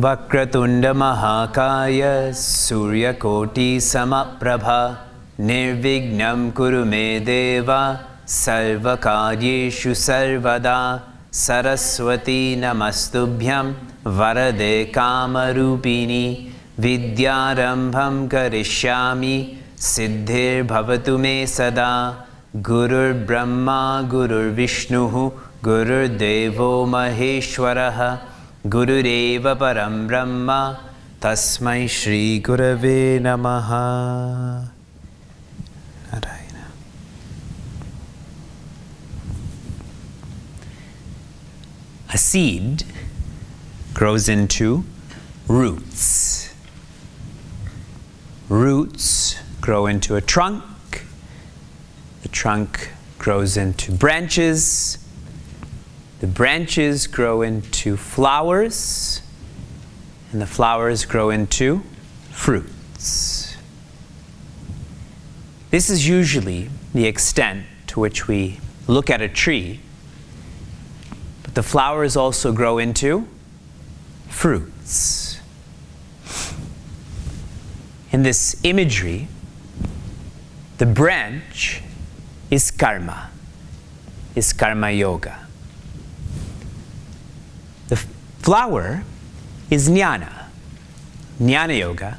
Vakratunda Mahakaya Suryakoti Samaprabha Nirvignam Kuru Me Deva Sarvakaryeshu Sarvada Saraswati Namastubhyam Varade Kamarupini Vidyarambham Karishyami Siddhir Bhavatu Me Sada Gurur Brahma Gurur Vishnuhu Gurur Devo Maheshwaraha Gurureva Param Brahma Tasmai Shri Gurave Namaha. Narayana. A seed grows into roots. Roots grow into a trunk. The trunk grows into branches. The branches grow into flowers, and the flowers grow into fruits. This is usually the extent to which we look at a tree, but the flowers also grow into fruits. In this imagery, the branch is karma yoga. The flower is jnana yoga.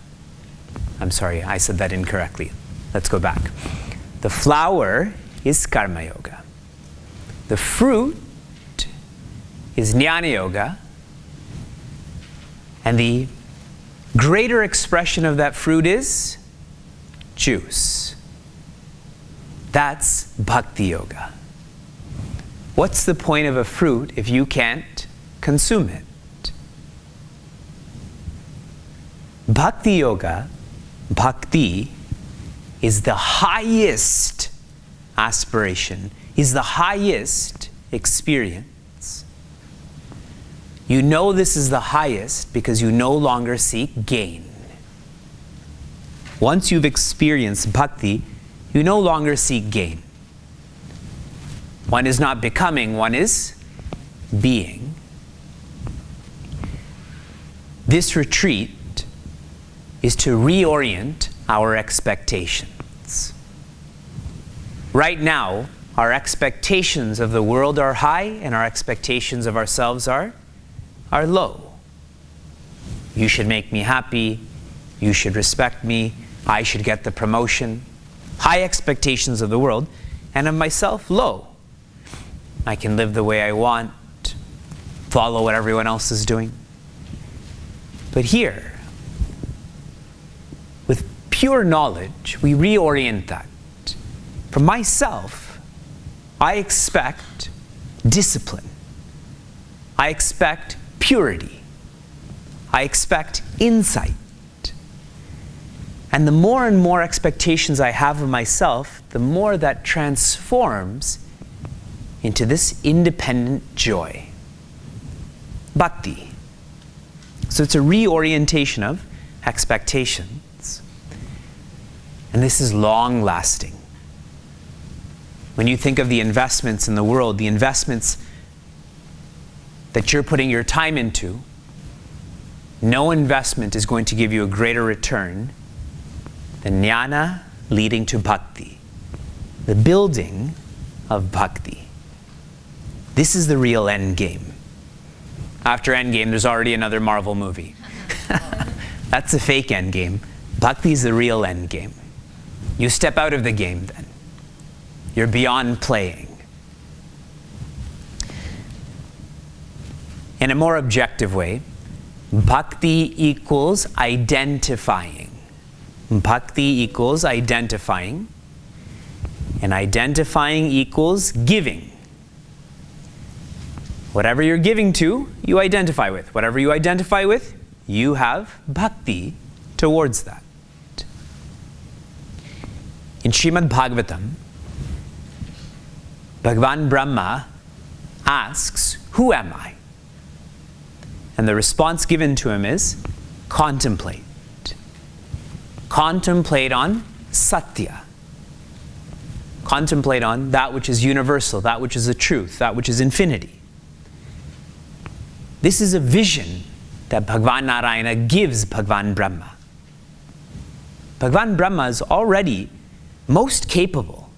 I'm sorry, I said that incorrectly. Let's go back. The flower is karma yoga. The fruit is jnana yoga. And the greater expression of that fruit is juice. That's bhakti yoga. What's the point of a fruit if you can't consume it? Bhakti yoga, bhakti, is the highest aspiration, is the highest experience. You know this is the highest because you no longer seek gain. Once you've experienced bhakti, you no longer seek gain. One is not becoming, one is being. This retreat is to reorient our expectations. Right now, our expectations of the world are high and our expectations of ourselves are low. You should make me happy, you should respect me, I should get the promotion. High expectations of the world, and of myself, low. I can live the way I want, follow what everyone else is doing. But here, with pure knowledge, we reorient that. For myself, I expect discipline. I expect purity. I expect insight. And the more and more expectations I have of myself, the more that transforms into this independent joy. Bhakti. So it's a reorientation of expectations. And this is long-lasting. When you think of the investments in the world, the investments that you're putting your time into, no investment is going to give you a greater return than jnana leading to bhakti, the building of bhakti. This is the real end game. After end game, there's already another Marvel movie. That's a fake end game. Bhakti is the real end game. You step out of the game then. You're beyond playing. In a more objective way, bhakti equals identifying. Bhakti equals identifying. And identifying equals giving. Whatever you're giving to, you identify with. Whatever you identify with, you have bhakti towards that. In Srimad Bhagavatam, Bhagavan Brahma asks, "Who am I?" And the response given to him is, contemplate. Contemplate on Satya. Contemplate on that which is universal, that which is the truth, that which is infinity. This is a vision that Bhagavan Narayana gives Bhagavan Brahma. Bhagavan Brahma is already most capable,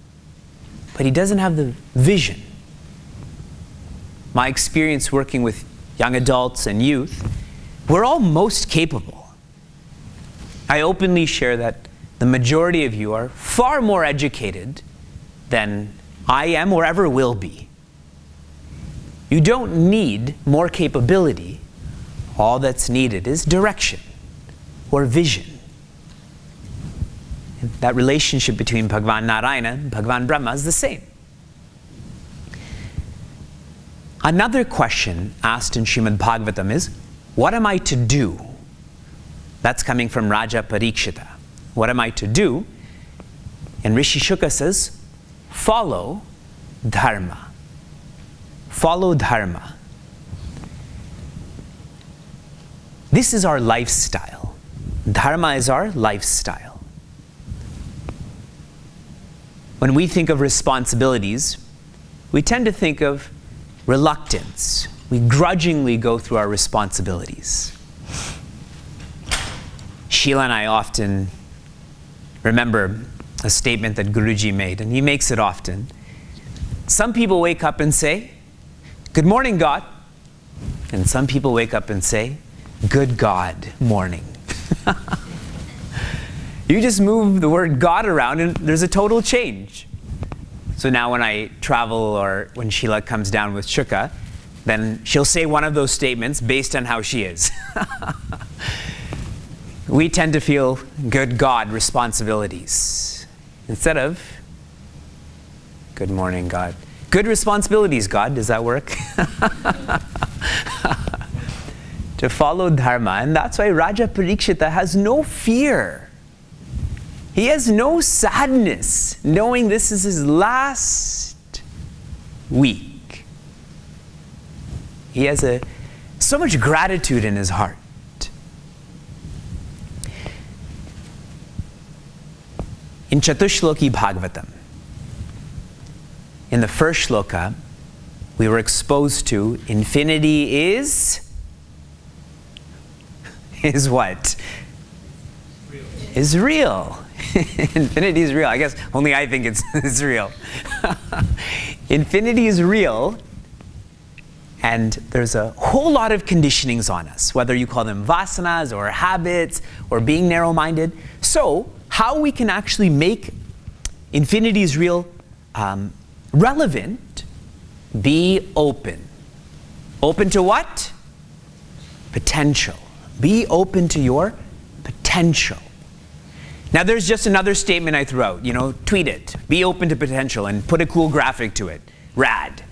but he doesn't have the vision. My experience working with young adults and youth, we're all most capable. I openly share that the majority of you are far more educated than I am or ever will be. You don't need more capability. All that's needed is direction or vision. And that relationship between Bhagavan Narayana and Bhagavan Brahma is the same. Another question asked in Srimad Bhagavatam is, what am I to do? That's coming from Raja Parikshita. What am I to do? And Rishi Shuka says, follow dharma. Follow dharma. This is our lifestyle. Dharma is our lifestyle. When we think of responsibilities, we tend to think of reluctance. We grudgingly go through our responsibilities. Sheila and I often remember a statement that Guruji made, and he makes it often. Some people wake up and say, "Good morning, God." And some people wake up and say, "Good God morning." You just move the word God around and there's a total change. So now when I travel or when Sheila comes down with Shuka, then she'll say one of those statements based on how she is. We tend to feel good God responsibilities instead of good morning, God. Good responsibilities, God. Does that work? To follow dharma. And that's why Raja Parikshita has no fear. He has no sadness knowing this is his last week. He has so much gratitude in his heart. In Chatushloki Bhagavatam, in the first shloka, we were exposed to infinity is what? Real. Is real. Infinity is real. I guess only I think it's real. Infinity is real, and there's a whole lot of conditionings on us, whether you call them vasanas or habits or being narrow-minded. So, how we can actually make infinity is real relevant, be open. Open to what? Potential. Be open to your potential. Now there's just another statement I threw out, tweet it. Be open to potential and put a cool graphic to it. Rad.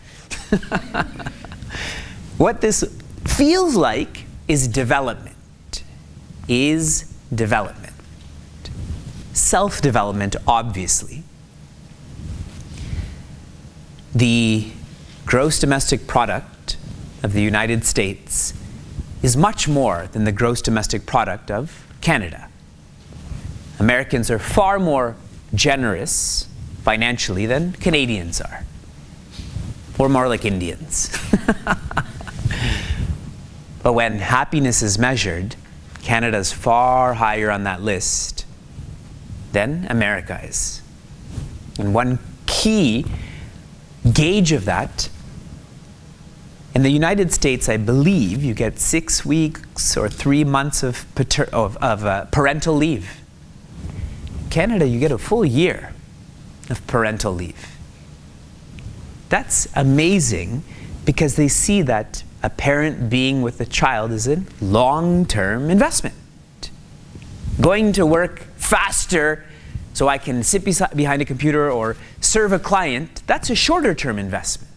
What this feels like is development. Is development. Self-development, obviously. The gross domestic product of the United States is much more than the gross domestic product of Canada. Americans are far more generous financially than Canadians are. Or more like Indians. But when happiness is measured, Canada's far higher on that list than America is. And one key gauge of that, in the United States, I believe you get 6 weeks or 3 months of parental leave. Canada, you get a full year of parental leave. That's amazing because they see that a parent being with a child is a long-term investment. Going to work faster so I can sit behind a computer or serve a client, that's a shorter-term investment.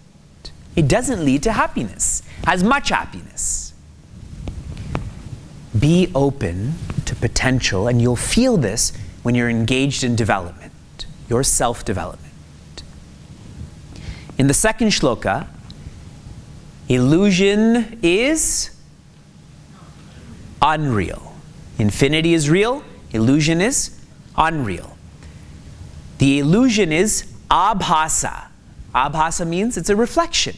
It doesn't lead to happiness, as much happiness. Be open to potential, and you'll feel this when you're engaged in development, your self-development. In the second shloka, illusion is unreal. Infinity is real, illusion is unreal. The illusion is abhasa. Abhasa means it's a reflection.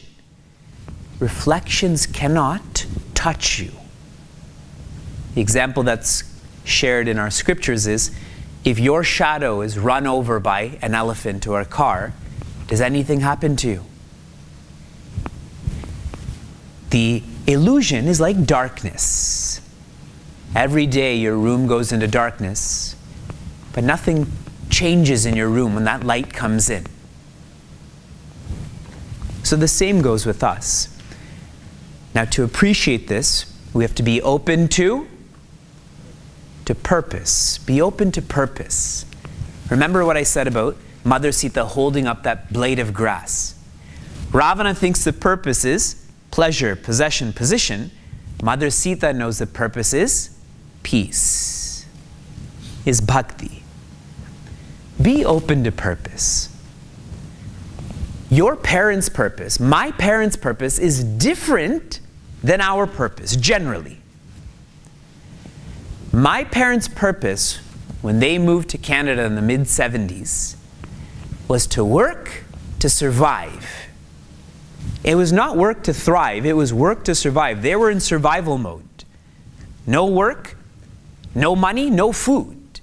Reflections cannot touch you. The example that's shared in our scriptures is, if your shadow is run over by an elephant or a car, does anything happen to you? The illusion is like darkness. Every day your room goes into darkness, but nothing changes in your room when that light comes in. So the same goes with us. Now, to appreciate this, we have to be open to purpose. Be open to purpose. Remember what I said about Mother Sita holding up that blade of grass. Ravana thinks the purpose is pleasure, possession, position. Mother Sita knows the purpose is peace, is bhakti. Be open to purpose. Your parents' purpose, my parents' purpose, is different than our purpose, generally. My parents' purpose, when they moved to Canada in the mid-70s, was to work to survive. It was not work to thrive, it was work to survive. They were in survival mode. No work, no money, no food.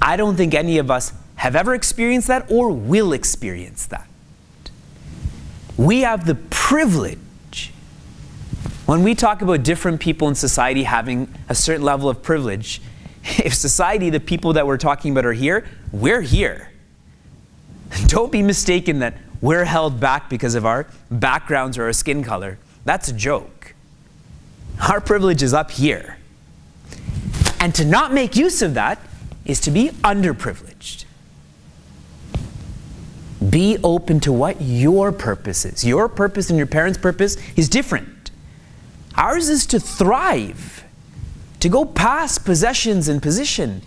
I don't think any of us have ever experienced that or will experience that. We have the privilege. When we talk about different people in society having a certain level of privilege, if society, the people that we're talking about are here, we're here. Don't be mistaken that we're held back because of our backgrounds or our skin color. That's a joke. Our privilege is up here. And to not make use of that is to be underprivileged. Be open to what your purpose is. Your purpose and your parents' purpose is different. Ours is to thrive, to go past possessions and position.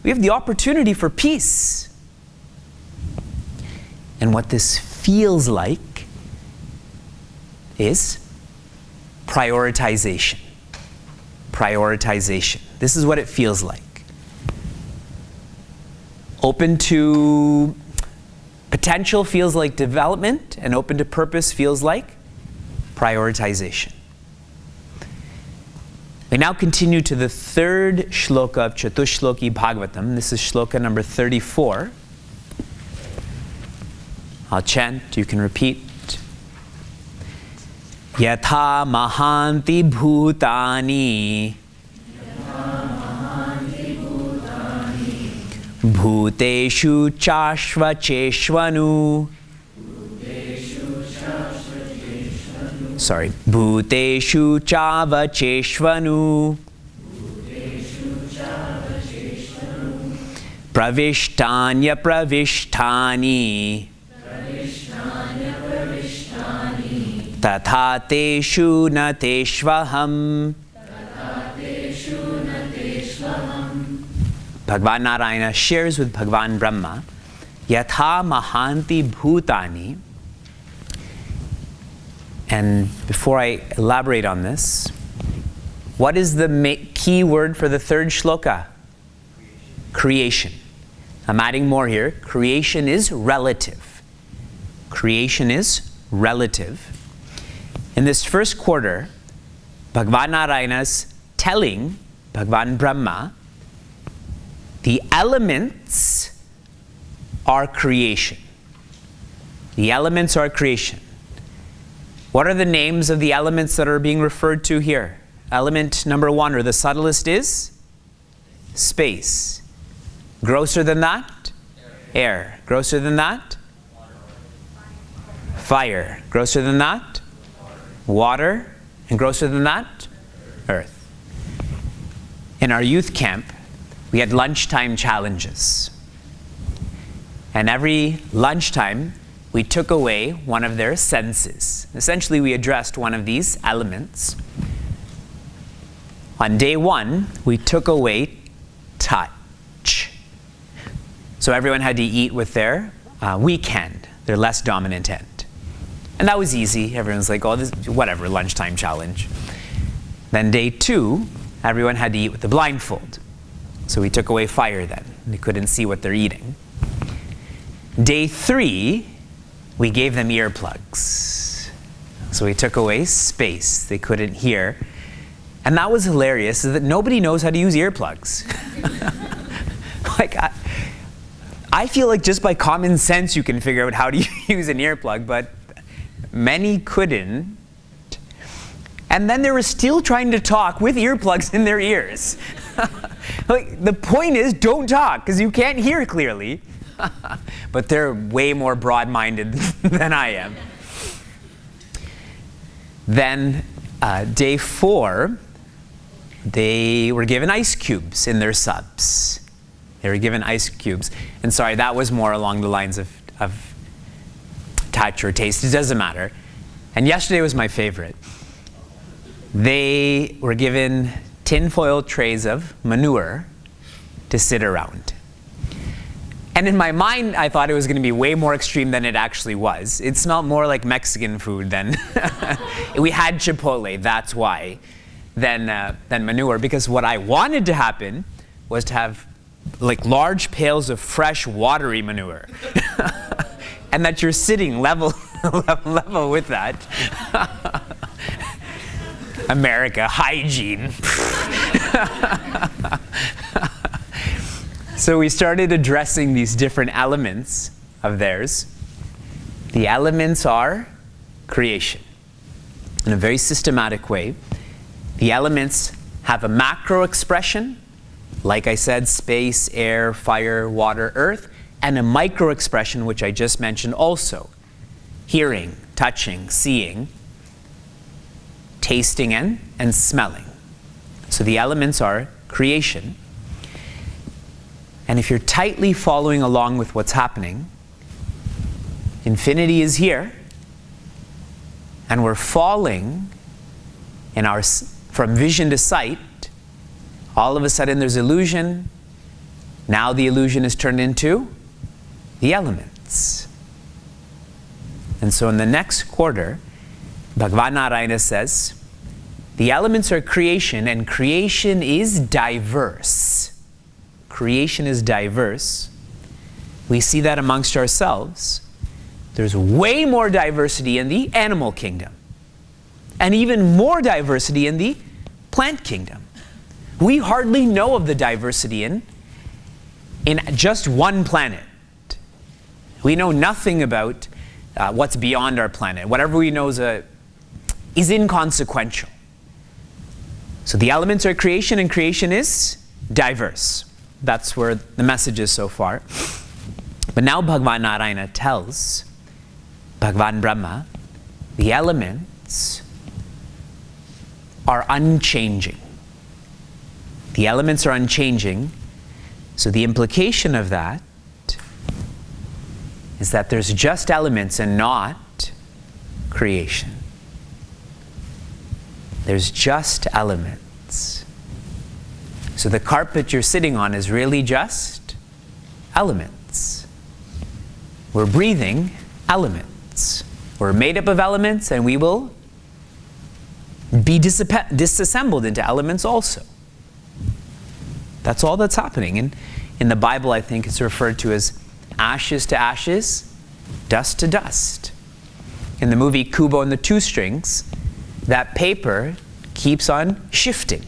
We have the opportunity for peace. And what this feels like is prioritization. Prioritization. This is what it feels like. Open to potential feels like development, and open to purpose feels like prioritization. We now continue to the third shloka of Chatushloki Bhagavatam. This is shloka number 34. I'll chant, you can repeat. Yatha mahanti bhutani bhuteshu chashvacheshvanu. Sorry, bhuteshu chavacheshvanu. Pravishtanya pravishtani. Tatha teshu nateshvaham. Bhagavan Narayana shares with Bhagavan Brahma, Yatha mahanti bhutani. And before I elaborate on this, what is the key word for the third shloka? Creation. I'm adding more here. Creation is relative. Creation is relative. In this first quarter, Bhagavan Narayana's telling Bhagavan Brahma, the elements are creation. The elements are creation. What are the names of the elements that are being referred to here? Element number 1, or the subtlest, is space. Grosser than that? Air. Grosser than that? Fire. Grosser than that? Water. And grosser than that? Earth. In our youth camp, we had lunchtime challenges. And every lunchtime, we took away one of their senses. Essentially, we addressed one of these elements. On day 1, we took away touch. So everyone had to eat with their weak hand, their less dominant hand. And that was easy. Everyone's like, oh, this, whatever, lunchtime challenge. Then day 2, everyone had to eat with the blindfold. So we took away fire then. They couldn't see what they're eating. Day 3, we gave them earplugs. So we took away space. They couldn't hear. And that was hilarious, is that nobody knows how to use earplugs. Like, I feel like just by common sense you can figure out how to use an earplug, but many couldn't. And then they were still trying to talk with earplugs in their ears. Like, the point is, don't talk, because you can't hear clearly. But they're way more broad-minded than I am. Then day 4, they were given ice cubes in their subs. They were given ice cubes. And sorry, that was more along the lines of touch or taste. It doesn't matter. And yesterday was my favorite. They were given tinfoil trays of manure to sit around. And in my mind, I thought it was going to be way more extreme than it actually was. It smelled more like Mexican food than we had Chipotle, that's why, than manure. Because what I wanted to happen was to have like large pails of fresh, watery manure, and that you're sitting level with that. America, hygiene. So we started addressing these different elements of theirs. The elements are creation. In a very systematic way, the elements have a macro expression, like I said, space, air, fire, water, earth, and a micro expression, which I just mentioned also, hearing, touching, seeing, tasting, and smelling. So the elements are creation. And if you're tightly following along with what's happening, infinity is here, and we're falling in from vision to sight. All of a sudden there's illusion. Now the illusion is turned into the elements. And so in the next quarter, Bhagavan Narayana says, the elements are creation, and creation is diverse. Creation is diverse. We see that amongst ourselves. There's way more diversity in the animal kingdom, and even more diversity in the plant kingdom. We hardly know of the diversity in just one planet. We know nothing about what's beyond our planet. Whatever we know is inconsequential. So the elements are creation, and creation is diverse. That's where the message is so far. But now Bhagavan Narayana tells Bhagavan Brahma, the elements are unchanging. The elements are unchanging. So the implication of that is that there's just elements and not creation. There's just elements. So the carpet you're sitting on is really just elements. We're breathing elements. We're made up of elements, and we will be disassembled into elements also. That's all that's happening. And in the Bible, I think it's referred to as ashes to ashes, dust to dust. In the movie Kubo and the Two Strings, that paper keeps on shifting.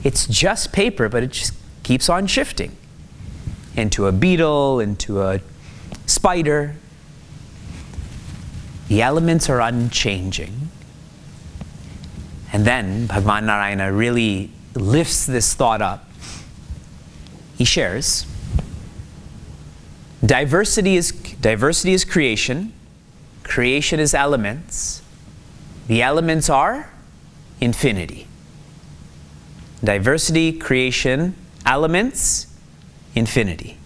It's just paper, but it just keeps on shifting into a beetle, into a spider. The elements are unchanging. And then Bhagavan Narayana really lifts this thought up. He shares, diversity is creation, creation is elements, the elements are infinity. Diversity, creation, elements, infinity.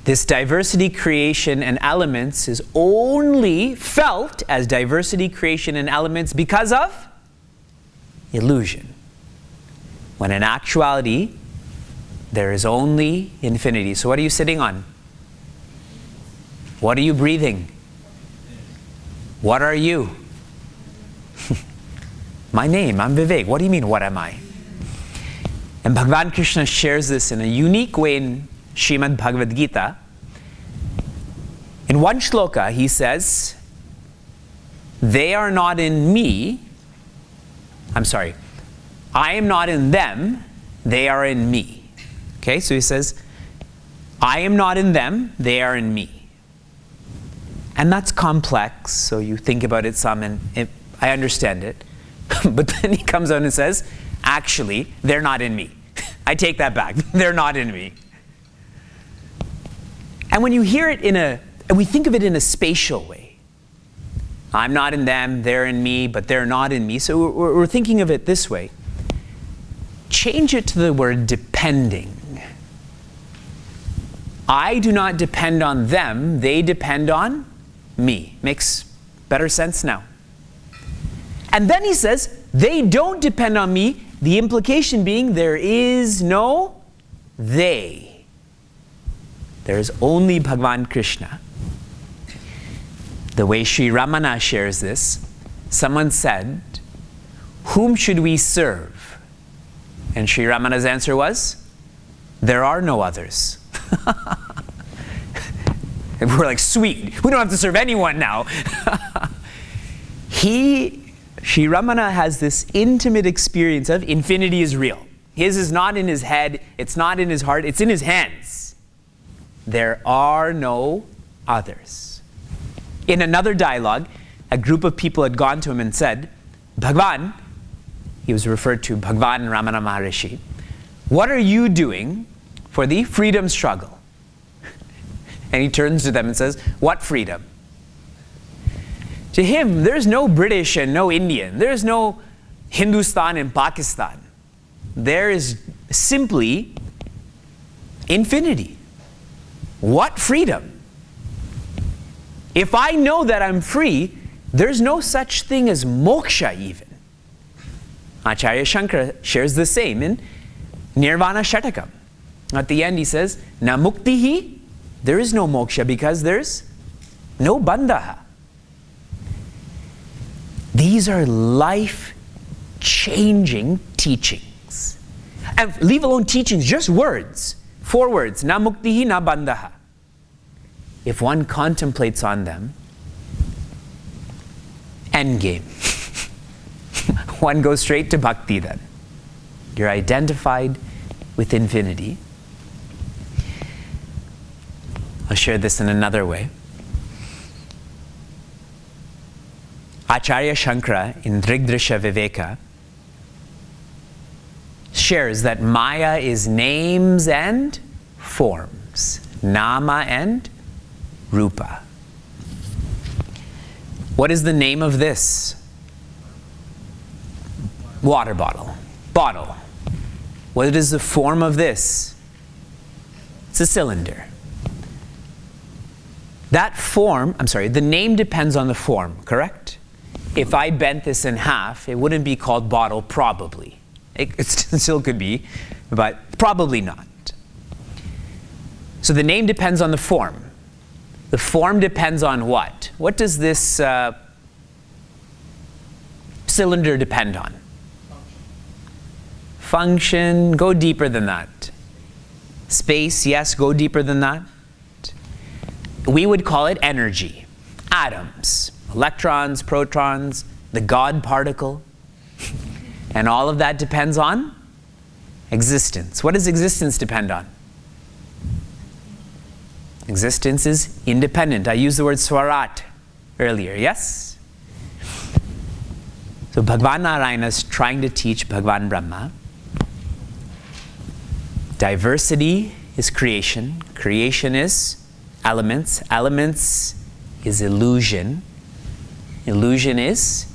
This diversity, creation, and elements is only felt as diversity, creation, and elements because of illusion. When in actuality, there is only infinity. So what are you sitting on? What are you breathing? What are you? My name, I'm Vivek. What do you mean, what am I? And Bhagavan Krishna shares this in a unique way in Srimad Bhagavad Gita. In one shloka, he says, they are not in me. I am not in them, they are in me. Okay, so he says, I am not in them, they are in me. And that's complex, so you think about it some, and I understand it. But then he comes out and says, actually, they're not in me. I take that back. They're not in me. And when you hear it and we think of it in a spatial way. I'm not in them, they're in me, but they're not in me. So we're thinking of it this way. Change it to the word depending. I do not depend on them, they depend on me. Makes better sense now. And then he says, they don't depend on me, the implication being there is no they. There is only Bhagavan Krishna. The way Shri Ramana shares this, someone said, whom should we serve? And Shri Ramana's answer was, there are no others. And we're like, sweet, we don't have to serve anyone now. Shri Ramana has this intimate experience of infinity is real. His is not in his head, it's not in his heart, it's in his hands. There are no others. In another dialogue, a group of people had gone to him and said, Bhagavan, he was referred to Bhagavan Ramana Maharishi, what are you doing for the freedom struggle? And he turns to them and says, what freedom? To him, there's no British and no Indian. There's no Hindustan and Pakistan. There is simply infinity. What freedom? If I know that I'm free, there's no such thing as moksha even. Acharya Shankara shares the same in Nirvana Shatakam. At the end he says, na muktihi, there is no moksha because there's no bandha. These are life-changing teachings. And leave alone teachings, just words. 4 words, na muktihi, na bandha. If one contemplates on them, endgame. One goes straight to bhakti then. You're identified with infinity. I'll share this in another way. Acharya Shankara in Drigdrisha Viveka shares that Maya is names and forms, Nama and Rupa. What is the name of this? Water bottle. Bottle. What is the form of this? It's a cylinder. That form, the name depends on the form, correct? If I bent this in half, it wouldn't be called bottle, probably. It still could be, but probably not. So the name depends on the form. The form depends on what? What does this cylinder depend on? Function, go deeper than that. Space, yes, go deeper than that. We would call it energy. Atoms, electrons, protons, the God particle. And all of that depends on existence. What does existence depend on? Existence is independent. I used the word swarat earlier, yes? So Bhagavan Narayana is trying to teach Bhagavan Brahma. Diversity is creation. Creation is elements. Elements is illusion. Illusion is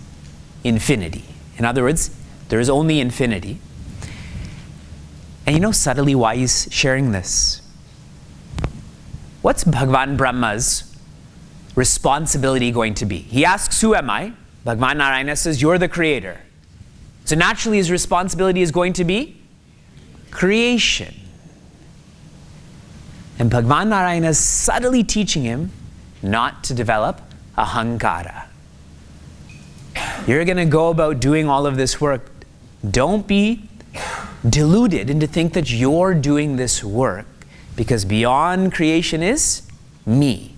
infinity. In other words, there is only infinity. And you know subtly why he's sharing this? What's Bhagavan Brahma's responsibility going to be? He asks, who am I? Bhagavan Narayana says, you're the creator. So naturally his responsibility is going to be creation. And Bhagavan Narayana is subtly teaching him not to develop ahankara. You're going to go about doing all of this work. Don't be deluded into think that you're doing this work, because beyond creation is me.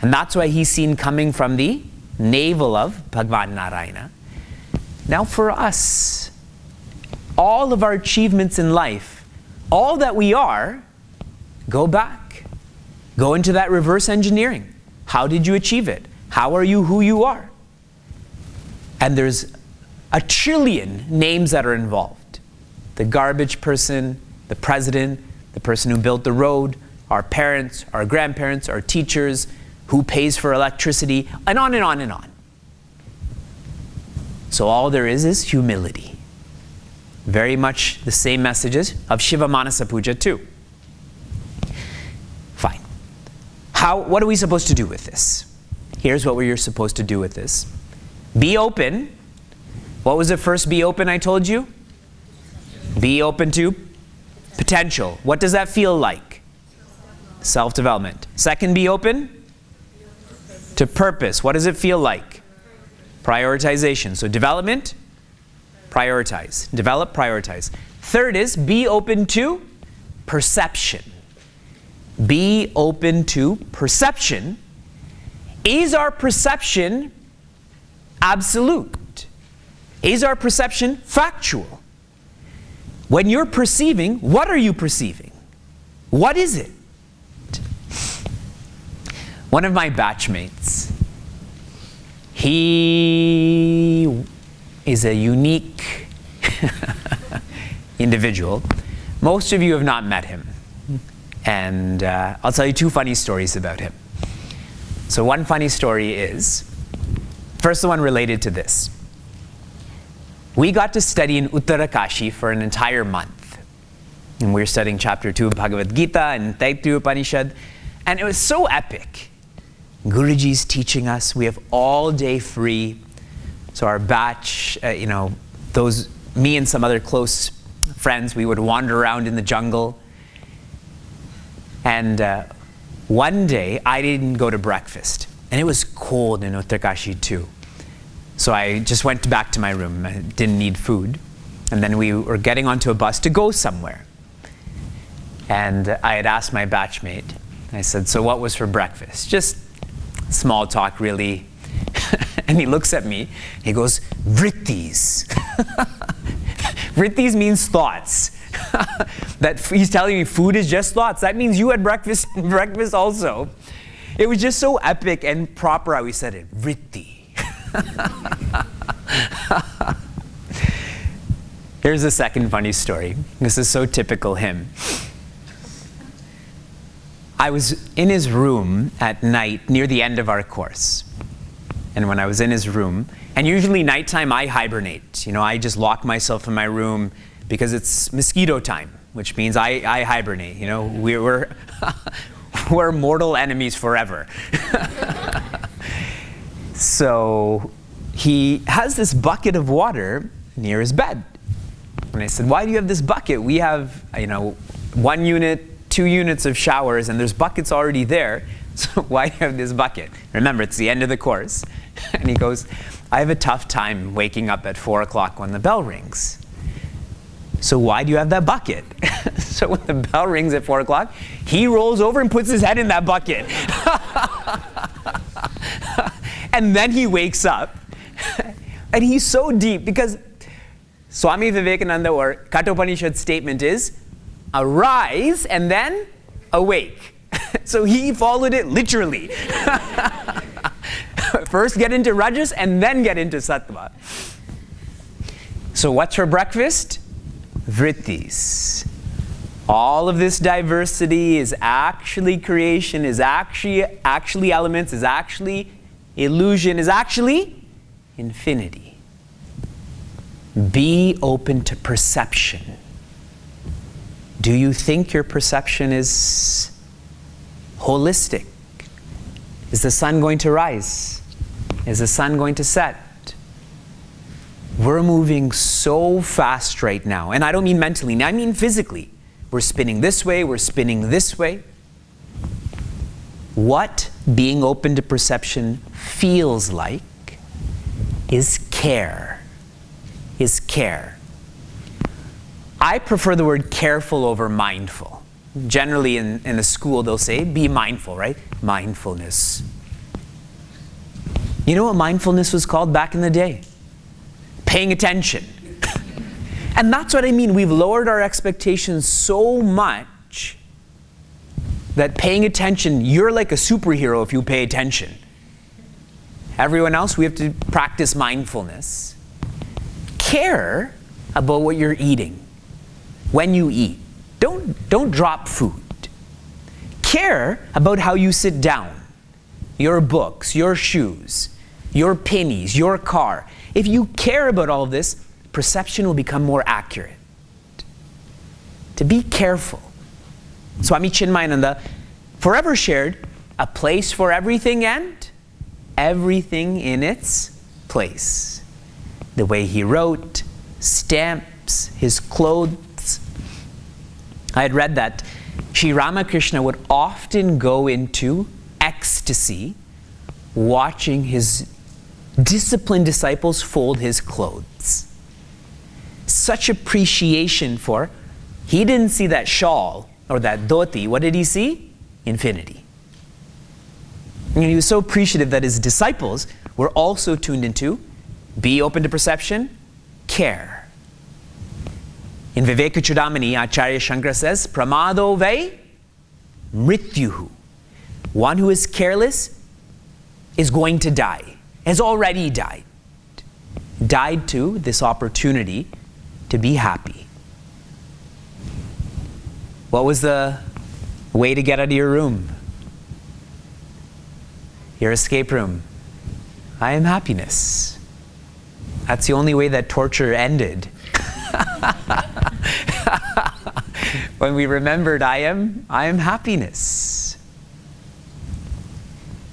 And that's why he's seen coming from the navel of Bhagavan Narayana. Now for us, all of our achievements in life, all that we are, go back. Go into that reverse engineering. How did you achieve it? How are you who you are? And there's a trillion names that are involved. The garbage person, the president, the person who built the road, our parents, our grandparents, our teachers, who pays for electricity, and on and on and on. So all there is humility. Very much the same messages of Shiva Manasa Puja too. Fine. What are we supposed to do with this? Here's what we're supposed to do with this. Be open. What was the first be open I told you? Be open to potential. What does that feel like? Self-development. Second, be open to purpose. What does it feel like? Prioritization. So development, prioritize. Develop, prioritize. Third is be open to perception. Be open to perception. Is our perception absolute? Is our perception factual? When you're perceiving, what are you perceiving? What is it? One of my batchmates, he is a unique individual. Most of you have not met him. And I'll tell you two funny stories about him. So one funny story is, first the one related to this. We got to study in Uttarakashi for an entire month. And we were studying chapter 2 of Bhagavad Gita and Taittiriya Upanishad. And it was so epic. Guruji's teaching us. We have all day free. So our batch, me and some other close friends, we would wander around in the jungle. And one day, I didn't go to breakfast. And it was cold in Uttarakashi too. So I just went back to my room. I didn't need food. And then we were getting onto a bus to go somewhere. And I had asked my batchmate, I said, so what was for breakfast? Just small talk, really. And he looks at me, he goes, vrittis. Vrittis means thoughts. That he's telling me food is just thoughts. That means you had breakfast also. It was just so epic and proper how he said it, vritti. Here's the second funny story. This is so typical him. I was in his room at night near the end of our course. And when I was in his room, and usually nighttime I hibernate. I just lock myself in my room because it's mosquito time, which means I hibernate. We're we're mortal enemies forever. So he has this bucket of water near his bed. And I said, why do you have this bucket? We have, 1 unit, 2 units of showers, and there's buckets already there. So why do you have this bucket? Remember, it's the end of the course. And he goes, I have a tough time waking up at 4 o'clock when the bell rings. So why do you have that bucket? So when the bell rings at 4 o'clock, he rolls over and puts his head in that bucket. And then he wakes up. And he's so deep because Swami Vivekananda or Kathopanishad statement is, arise and then awake. So he followed it literally. First get into Rajas and then get into Sattva. So what's for breakfast? Vrittis. All of this diversity is actually creation, is actually elements, is actually illusion, is actually infinity. Be open to perception. Do you think your perception is holistic? Is the sun going to rise? Is the sun going to set? We're moving so fast right now. And I don't mean mentally, I mean physically. We're spinning this way, we're spinning this way. What being open to perception feels like is care. Is care. I prefer the word careful over mindful. Generally in a school they'll say, be mindful, right? Mindfulness. You know what mindfulness was called back in the day? Paying attention. And that's what I mean. We've lowered our expectations so much that paying attention, you're like a superhero if you pay attention. Everyone else, we have to practice mindfulness. Care about what you're eating. When you eat. Don't drop food. Care about how you sit down. Your books, your shoes, your pennies, your car. If you care about all of this, perception will become more accurate. To be careful. Swami Chinmayananda forever shared a place for everything and everything in its place. The way he wrote, stamps, his clothes. I had read that Shri Ramakrishna would often go into ecstasy watching his disciplined disciples fold his clothes. Such appreciation for, he didn't see that shawl or that dhoti. What did he see? Infinity. And he was so appreciative that his disciples were also tuned into be open to perception, care. In Vivek Chudamani, Acharya Shankara says, Pramado vai mrityuhu. One who is careless is going to die, has already died. Died to this opportunity to be happy. What was the way to get out of your room? Your escape room. I am happiness. That's the only way that torture ended. When we remembered I am happiness.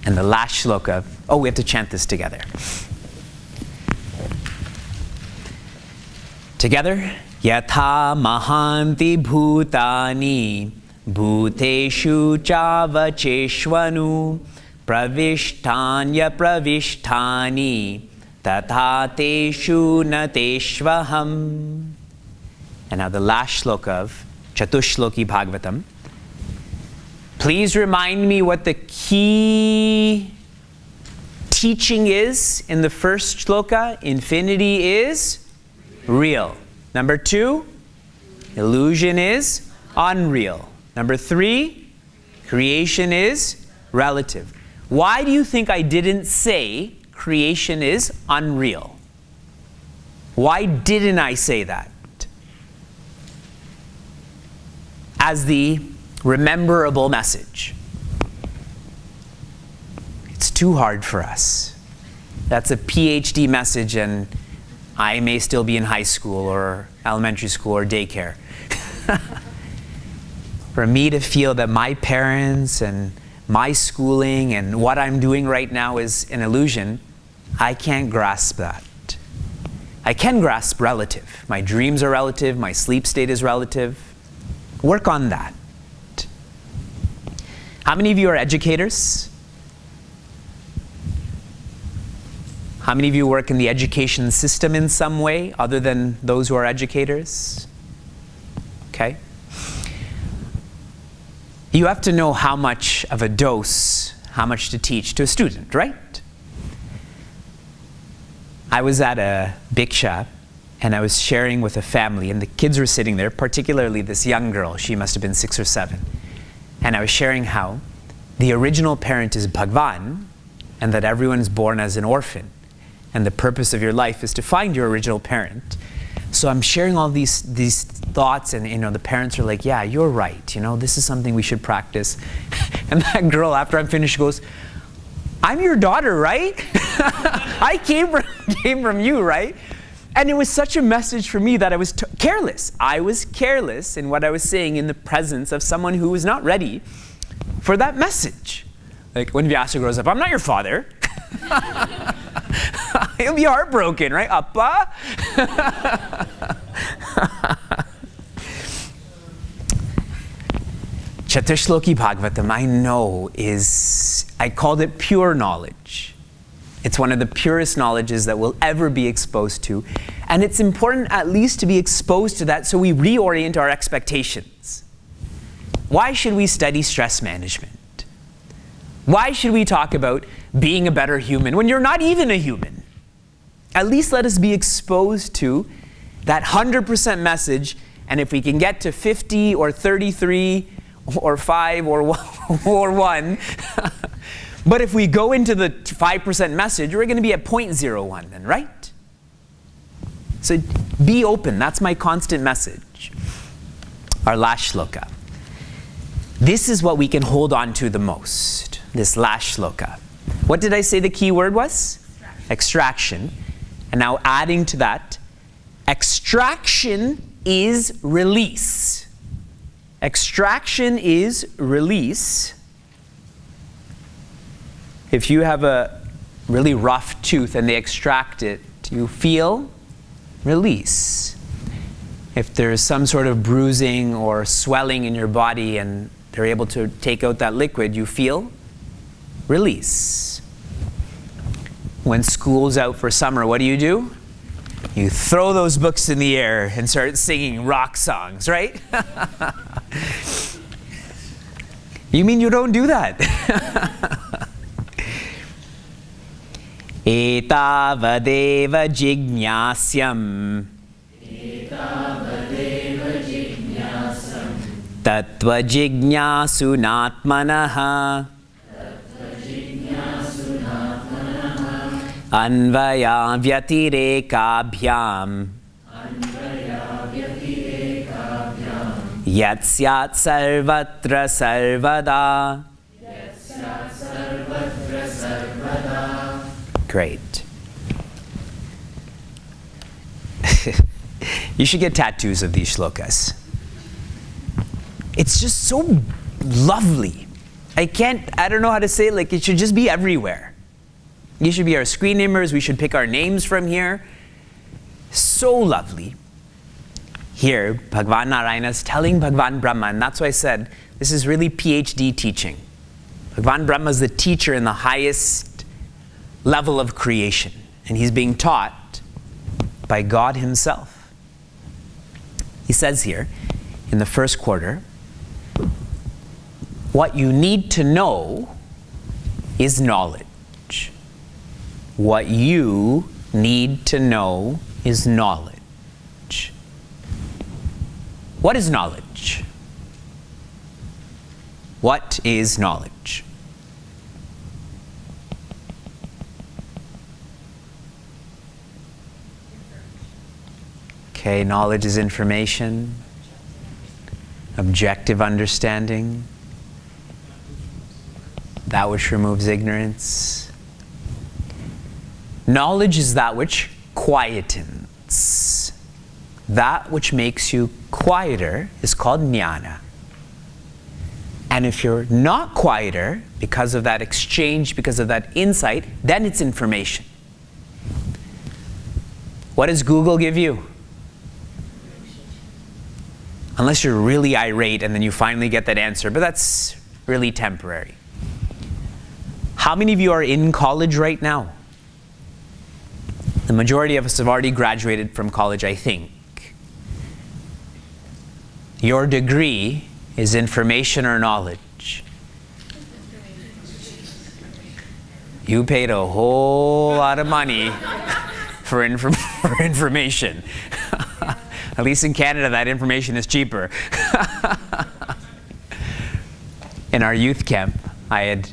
And the last shloka, we have to chant this together. Together, Yatha mahanti bhutani bhuteshu chavacheshvanu pravishtanya pravishtani tatha teshu nateshvaham. And now the last shloka of Chatushloki Bhagavatam. Please remind me what the key teaching is in the first shloka. Infinity is real. Number 2, illusion is unreal. Number 3, creation is relative. Why do you think I didn't say creation is unreal? Why didn't I say that? As the rememberable message. It's too hard for us. That's a PhD message, and I may still be in high school or elementary school or daycare. For me to feel that my parents and my schooling and what I'm doing right now is an illusion, I can't grasp that. I can grasp relative. My dreams are relative, my sleep state is relative. Work on that. How many of you are educators? How many of you work in the education system in some way other than those who are educators? Okay. You have to know how much of a dose, how much to teach to a student, right? I was at a Bhiksha And I was sharing with a family, and the kids were sitting there, particularly this young girl. She must have been 6 or 7. And I was sharing how the original parent is Bhagwan, and that everyone is born as an orphan. And the purpose of your life is to find your original parent. So I'm sharing all these thoughts, and the parents are like, yeah, you're right. This is something we should practice. And that girl, after I'm finished, goes, I'm your daughter, right? I came from you, right? And it was such a message for me that I was careless. I was careless in what I was saying in the presence of someone who was not ready for that message. Like when Vyasa grows up, I'm not your father. He'll be heartbroken, right? Appa? Chaturshloki Bhagavatam, I know I called it pure knowledge. It's one of the purest knowledges that we'll ever be exposed to. And it's important at least to be exposed to that so we reorient our expectations. Why should we study stress management? Why should we talk about being a better human when you're not even a human? At least let us be exposed to that 100% message, and if we can get to 50 or 33 or 5 or 1, but if we go into the 5% message, we're going to be at 0.01 then, right? So be open. That's my constant message. Our last shloka. This is what we can hold on to the most, this last shloka. What did I say the key word was? Extraction. And now adding to that, extraction is release. Extraction is release. If you have a really rough tooth and they extract it, you feel release. If there's some sort of bruising or swelling in your body and they're able to take out that liquid, you feel release. When school's out for summer, what do? You throw those books in the air and start singing rock songs, right? You mean you don't do that? Etavadeva jignasyam tattva jignasunatmanaha anvaya vyatirekabhyam yatsyat sarvatra sarvada. Great. You should get tattoos of these shlokas. It's just so lovely. I don't know how to say it, like it should just be everywhere. You should be our screen namers, we should pick our names from here. So lovely. Here, Bhagavan Narayana is telling Bhagavan Brahma, and that's why I said, this is really PhD teaching. Bhagavan Brahma is the teacher in the highest level of creation, and he's being taught by God himself. He says here, in the first quarter, what you need to know is knowledge. What you need to know is knowledge. What is knowledge? What is knowledge? Okay, knowledge is information, objective understanding, that which removes ignorance. Knowledge is that which quietens. That which makes you quieter is called jnana. And if you're not quieter, because of that exchange, because of that insight, then it's information. What does Google give you? Unless you're really irate and then you finally get that answer, but that's really temporary. How many of you are in college right now? The majority of us have already graduated from college, I think. Your degree is information or knowledge. You paid a whole lot of money for information. for information. At least in Canada, that information is cheaper. In our youth camp, I had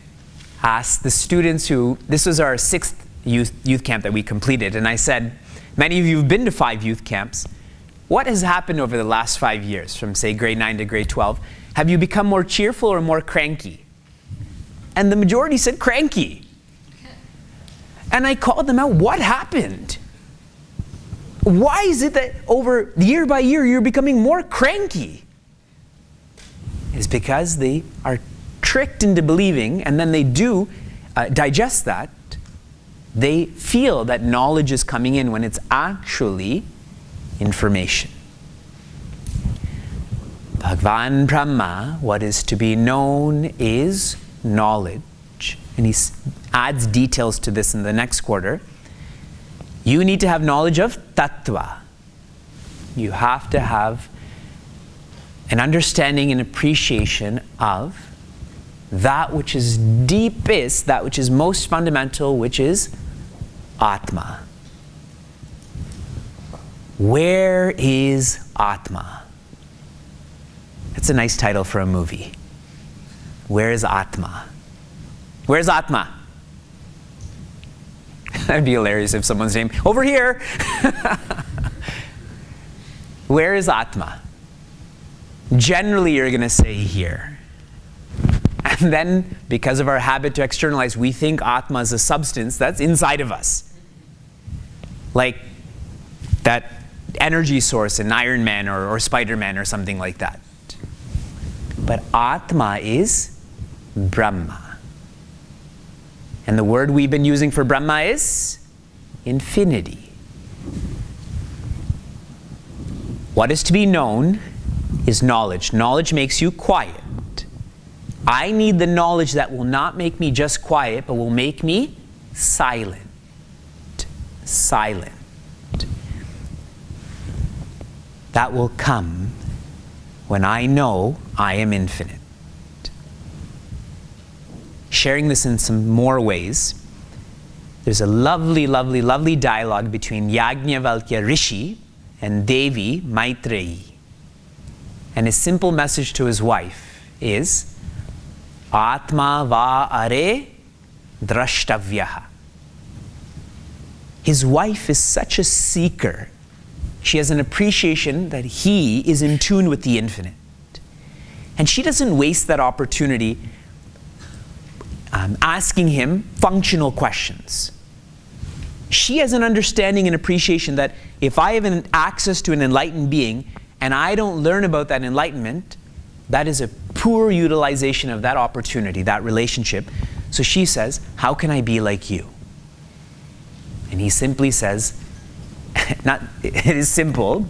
asked the students this was our 6th youth camp that we completed, and I said, many of you have been to 5 youth camps. What has happened over the last 5 years, from say grade 9 to grade 12? Have you become more cheerful or more cranky? And the majority said cranky. And I called them out, what happened? Why is it that over year by year you're becoming more cranky? It's because they are tricked into believing, and then they do digest that. They feel that knowledge is coming in when it's actually information. Bhagwan Brahma, what is to be known is knowledge. And he adds details to this in the next quarter. You need to have knowledge of tattva. You have to have an understanding and appreciation of that which is deepest, that which is most fundamental, which is Atma. Where is Atma? That's a nice title for a movie. Where is Atma? Where's Atma? That'd be hilarious if someone's name, over here. Where is Atma? Generally, you're going to say here. And then, because of our habit to externalize, we think Atma is a substance that's inside of us. Like that energy source in Iron Man or Spider-Man or something like that. But Atma is Brahma. And the word we've been using for Brahma is infinity. What is to be known is knowledge. Knowledge makes you quiet. I need the knowledge that will not make me just quiet, but will make me silent. Silent. That will come when I know I am infinite. Sharing this in some more ways, there's a lovely, lovely, lovely dialogue between Yajnavalkya Rishi and Devi Maitreyi. And his simple message to his wife is, Atma va are drashtavyaha. His wife is such a seeker. She has an appreciation that he is in tune with the infinite. And she doesn't waste that opportunity asking him functional questions. She has an understanding and appreciation that if I have an access to an enlightened being and I don't learn about that enlightenment, that is a poor utilization of that opportunity, that relationship. So she says, how can I be like you? And he simply says, it is simple,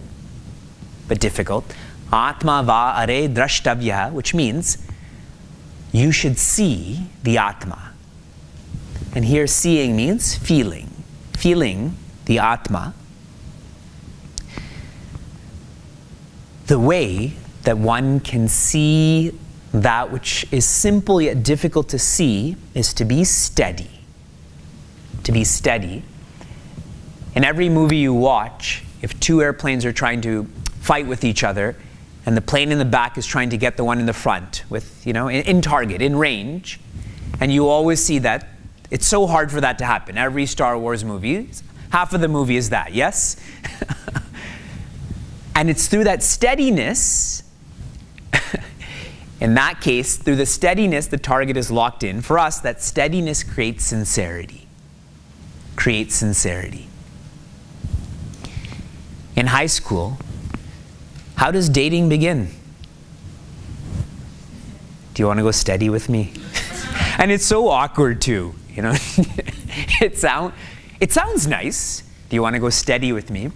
but difficult. Atma va are drashtavya, which means you should see the Atma. And here seeing means feeling. Feeling the Atma. The way that one can see that which is simple yet difficult to see is to be steady. To be steady. In every movie you watch, if 2 airplanes are trying to fight with each other, and the plane in the back is trying to get the one in the front with, in target, in range, and you always see that, it's so hard for that to happen. Every Star Wars movie, half of the movie is that, yes? And it's through that steadiness, in that case, through the steadiness, the target is locked in. For us, that steadiness creates sincerity. Creates sincerity. In high school, how does dating begin? Do you want to go steady with me? And it's so awkward too, It sounds nice. Do you want to go steady with me?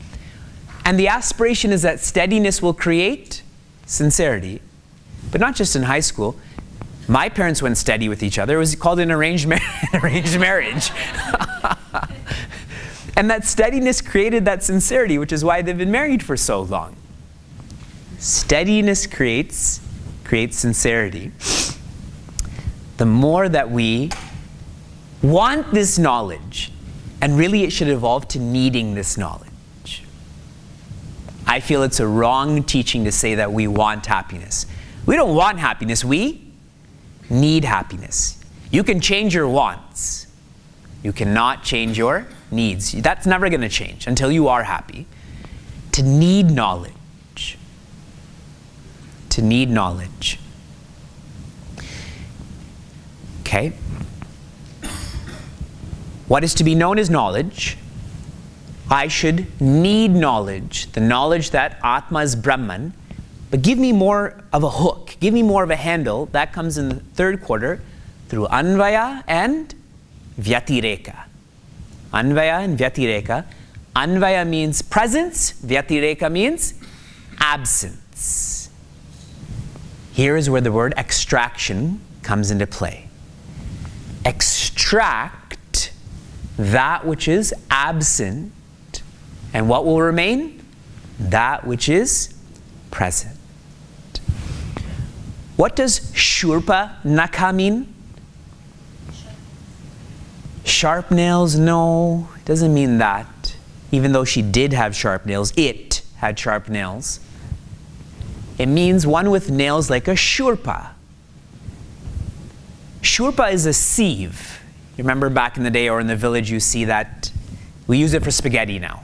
And the aspiration is that steadiness will create sincerity. But not just in high school. My parents went steady with each other. It was called an arranged marriage. And that steadiness created that sincerity, which is why they've been married for so long. Steadiness creates sincerity. The more that we want this knowledge, and really it should evolve to needing this knowledge. I feel it's a wrong teaching to say that we want happiness. We don't want happiness, we need happiness. You can change your wants. You cannot change your needs. That's never going to change until you are happy. To need knowledge. To need knowledge. Okay. What is to be known as knowledge? I should need knowledge, the knowledge that Atma is Brahman, but give me more of a hook, give me more of a handle. That comes in the third quarter through Anvaya and Vyatireka. Anvaya and Vyatireka. Anvaya means presence, Vyatireka means absence. Here is where the word extraction comes into play. Extract that which is absent, and what will remain? That which is present. What does Shurpa Naka mean? Sharp nails? No, it doesn't mean that. Even though she did have sharp nails, it had sharp nails. It means one with nails like a Shurpa. Shurpa is a sieve. You remember back in the day or in the village you see that. We use it for spaghetti now.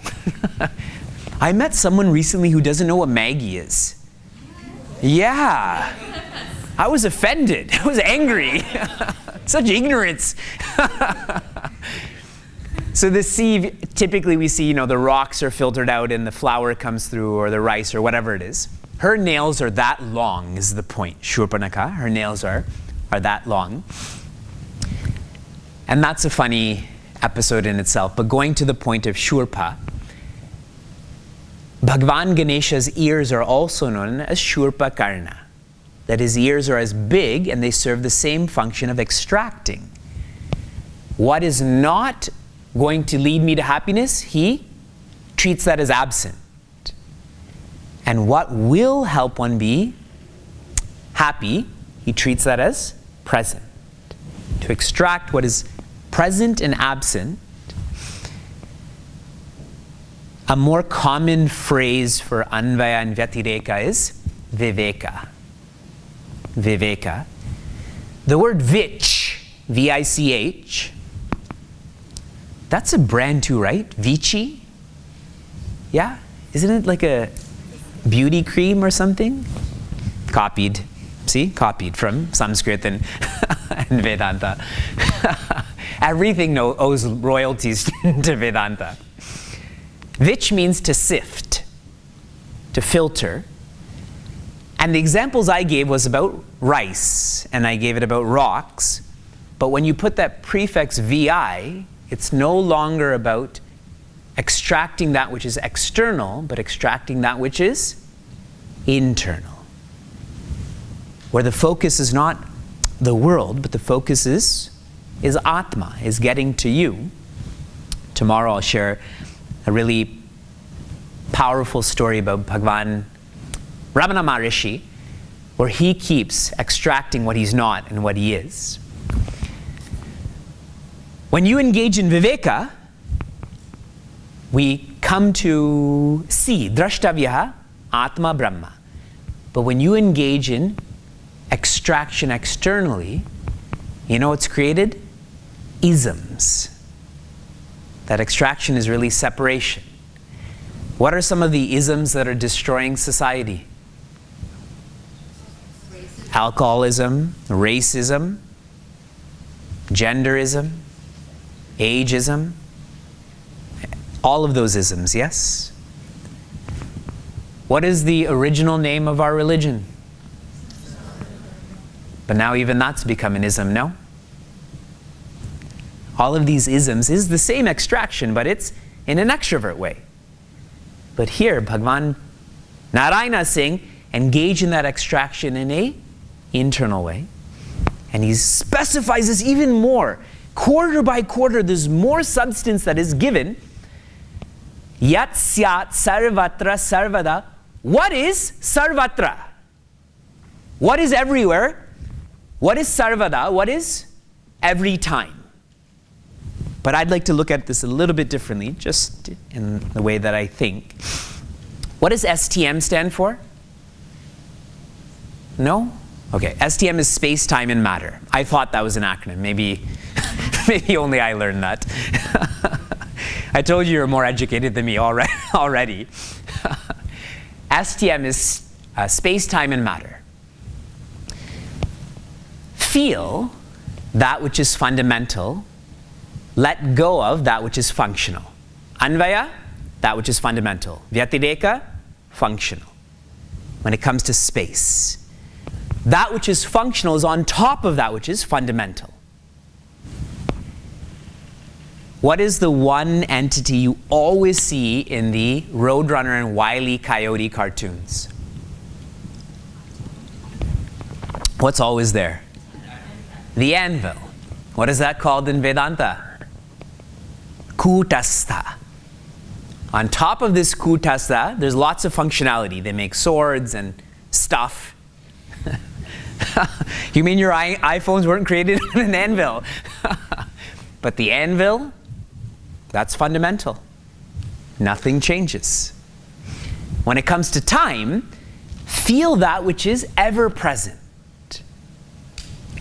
I met someone recently who doesn't know what Maggie is. Yeah. I was offended. I was angry. Such ignorance. So the sieve, typically we see, the rocks are filtered out and the flour comes through, or the rice, or whatever it is. Her nails are that long, is the point. Shurpanaka, her nails are that long. And that's a funny episode in itself. But going to the point of Shurpa, Bhagwan Ganesha's ears are also known as Shurpa Karna. That his ears are as big and they serve the same function of extracting. What is not going to lead me to happiness, he treats that as absent. And what will help one be happy, he treats that as present. To extract what is present and absent. A more common phrase for Anvaya and Vyatireka is Viveka. Viveka. The word Vich, V-I-C-H, that's a brand too, right? Vichy? Yeah? Isn't it like a beauty cream or something? Copied. See? Copied from Sanskrit and Vedanta. Everything owes royalties to Vedanta. Vich means to sift, to filter. And the examples I gave was about rice, and I gave it about rocks. But when you put that prefix VI, it's no longer about extracting that which is external, but extracting that which is internal. Where the focus is not the world, but the focus is Atma, is getting to you. Tomorrow I'll share a really powerful story about Bhagwan Ramana Maharishi, where he keeps extracting what he's not and what he is. When you engage in Viveka, we come to see, Drashtavyaha, Atma Brahma. But when you engage in extraction externally, you know what's created? Isms. That extraction is really separation. What are some of the isms that are destroying society? Racism. Alcoholism, racism, genderism, ageism, all of those isms, yes? What is the original name of our religion? But now even that's become an ism, no? All of these isms is the same extraction, but it's in an extrovert way. But here, Bhagwan Narayana is saying, engage in that extraction in a internal way. And he specifies this even more. Quarter by quarter, there's more substance that is given. Yat syat sarvatra sarvada. What is sarvatra? What is everywhere? What is sarvada? What is every time? But I'd like to look at this a little bit differently, just in the way that I think. What does STM stand for? No? Okay, STM is space, time, and matter. I thought that was an acronym. Maybe only I learned that. I told you you're more educated than me already. STM is space, time, and matter. Feel that which is fundamental. Let go of that which is functional. Anvaya, that which is fundamental. Vyatireka, functional. When it comes to space, that which is functional is on top of that which is fundamental. What is the one entity you always see in the Roadrunner and Wile E. Coyote cartoons? What's always there? The anvil. What is that called in Vedanta? Kutastha. On top of this kutastha, there's lots of functionality. They make swords and stuff. You mean your iPhones weren't created with an anvil? But the anvil, that's fundamental. Nothing changes. When it comes to time, feel that which is ever present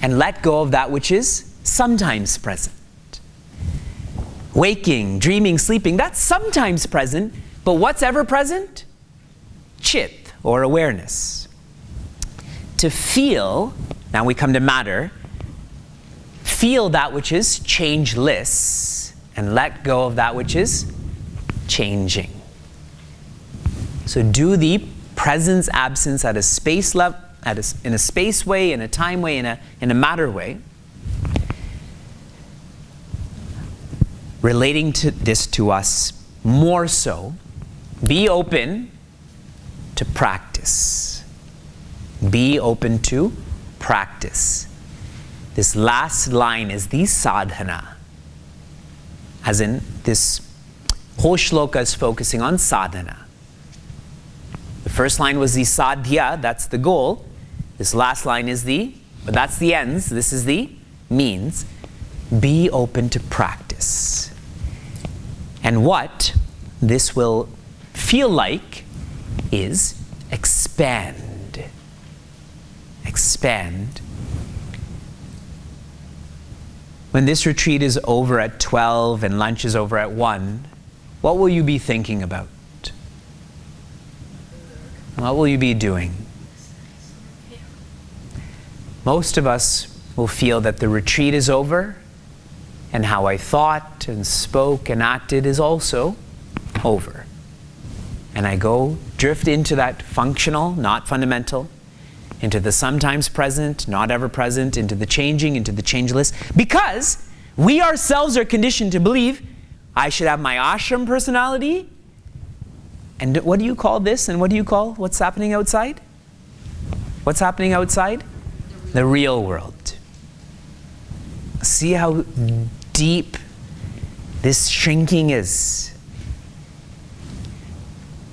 and let go of that which is sometimes present. Waking, dreaming, sleeping, that's sometimes present, but what's ever present? Chit, or awareness. To feel, now we come to matter, feel that which is changeless and let go of that which is changing. So do the presence absence at a space level, in a space way, in a time way, in a matter way. Relating to this to us more so, be open to practice. Be open to practice. This last line is the sadhana. As in, this whole shloka is focusing on sadhana. The first line was the sadhya, that's the goal. This last line is that's the ends, this is the means. Be open to practice. And what this will feel like is expand. Expand. When this retreat is over at 12 and lunch is over at 1, what will you be thinking about? What will you be doing? Most of us will feel that the retreat is over and how I thought and spoke and acted is also over. And I go drift into that functional, not fundamental, into the sometimes present, not ever present, into the changing, into the changeless, because we ourselves are conditioned to believe I should have my ashram personality. And what do you call this? And what do you call what's happening outside? What's happening outside? The real world. See how deep this shrinking is.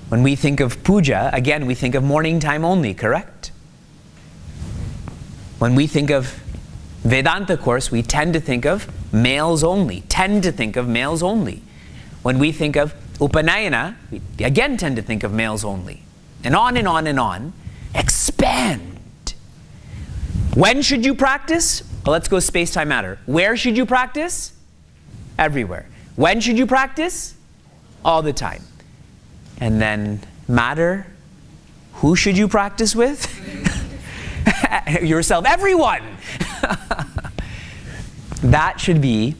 When we think of puja, again, we think of morning time only, correct? When we think of Vedanta course, we tend to think of males only, When we think of Upanayana, we again tend to think of males only. And on and on and on. Expand. When should you practice? Well, let's go space, time, matter. Where should you practice? Everywhere. When should you practice? All the time. And then matter, who should you practice with? Yourself, everyone. That should be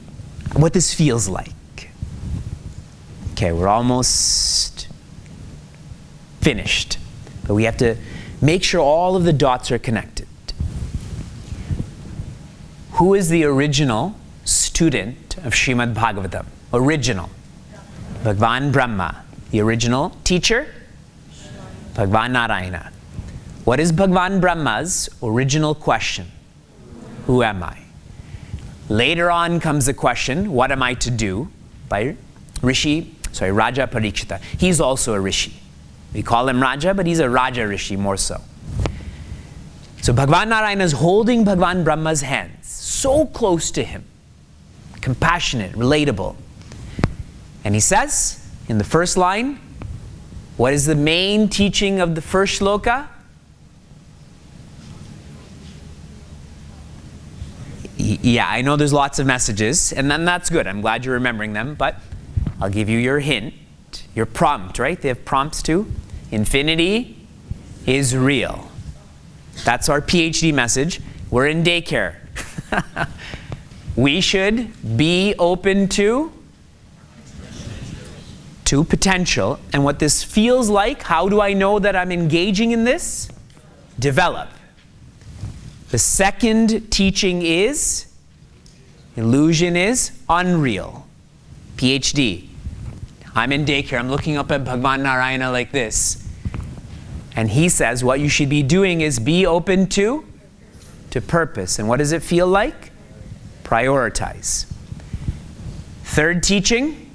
what this feels like. Okay, we're almost finished, but we have to make sure all of the dots are connected. Who is the original student of Srimad Bhagavatam? Original. Bhagwan Brahma. The original teacher? Bhagwan Narayana. What is Bhagwan Brahma's original question? Who am I? Later on comes the question, what am I to do? By Raja Parikshita. He's also a rishi. We call him Raja, but he's a Raja rishi more so. So Bhagwan Narayana is holding Bhagwan Brahma's hands, so close to him, compassionate, relatable. And he says, in the first line, What is the main teaching of the first shloka? Yeah, I know there's lots of messages, and then that's good. I'm glad you're remembering them, but I'll give you your hint, your prompt, right? They have prompts too. Infinity is real. That's our PhD message. We're in daycare. We should be open to potential. And what this feels like, how do I know that I'm engaging in this? Develop. The second teaching is, illusion is unreal. PhD. I'm in daycare. I'm looking up at Bhagwan Narayana like this. And he says what you should be doing is be open to purpose. And what does it feel like? Prioritize. Third teaching,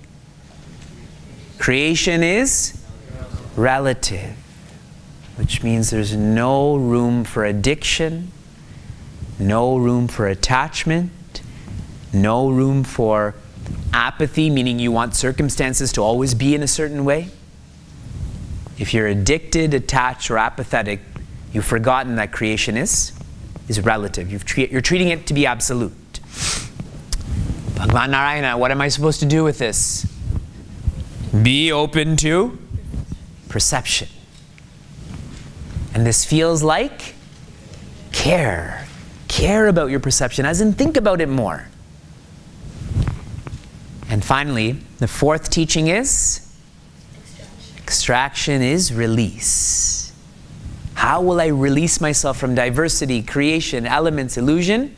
creation is relative, which means there's no room for addiction, no room for attachment, no room for apathy, meaning you want circumstances to always be in a certain way. If you're addicted, attached, or apathetic, you've forgotten that creation is relative. You're treating it to be absolute. Bhagwan Narayana, what am I supposed to do with this? Be open to perception. And this feels like care. Care about your perception, as in think about it more. And finally, the fourth teaching is? Extraction is release. How will I release myself from diversity, creation, elements, illusion?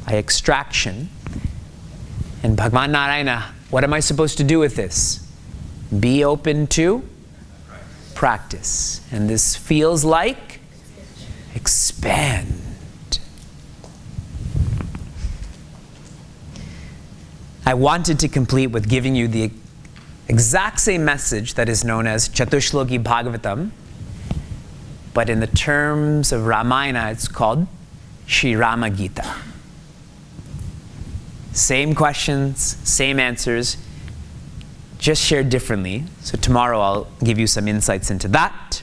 By extraction. And Bhagwan Narayana, what am I supposed to do with this? Be open to practice. And this feels like expand. I wanted to complete with giving you the exact same message that is known as Chatushloki Bhagavatam, but in the terms of Ramayana, it's called Shri Rama Gita. Same questions, same answers, just shared differently. So tomorrow I'll give you some insights into that.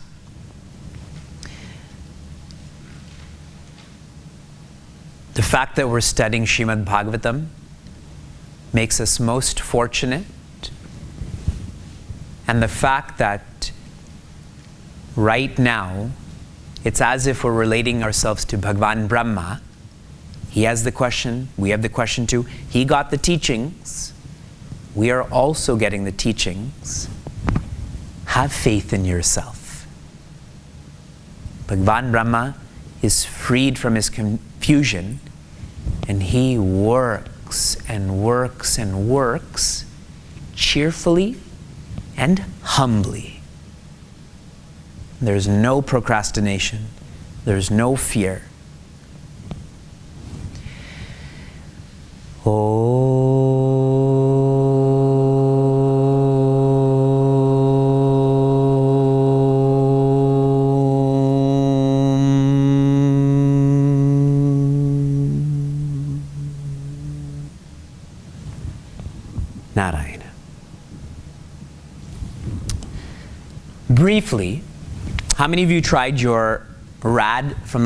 The fact that we're studying Srimad Bhagavatam makes us most fortunate. And the fact that right now, it's as if we're relating ourselves to Bhagwan Brahma. He has the question, we have the question too. He got the teachings. We are also getting the teachings. Have faith in yourself. Bhagwan Brahma is freed from his confusion, and he works and works and works cheerfully and humbly. There's no procrastination. There's no fear. Narayana. Briefly, how many of you tried your RAD from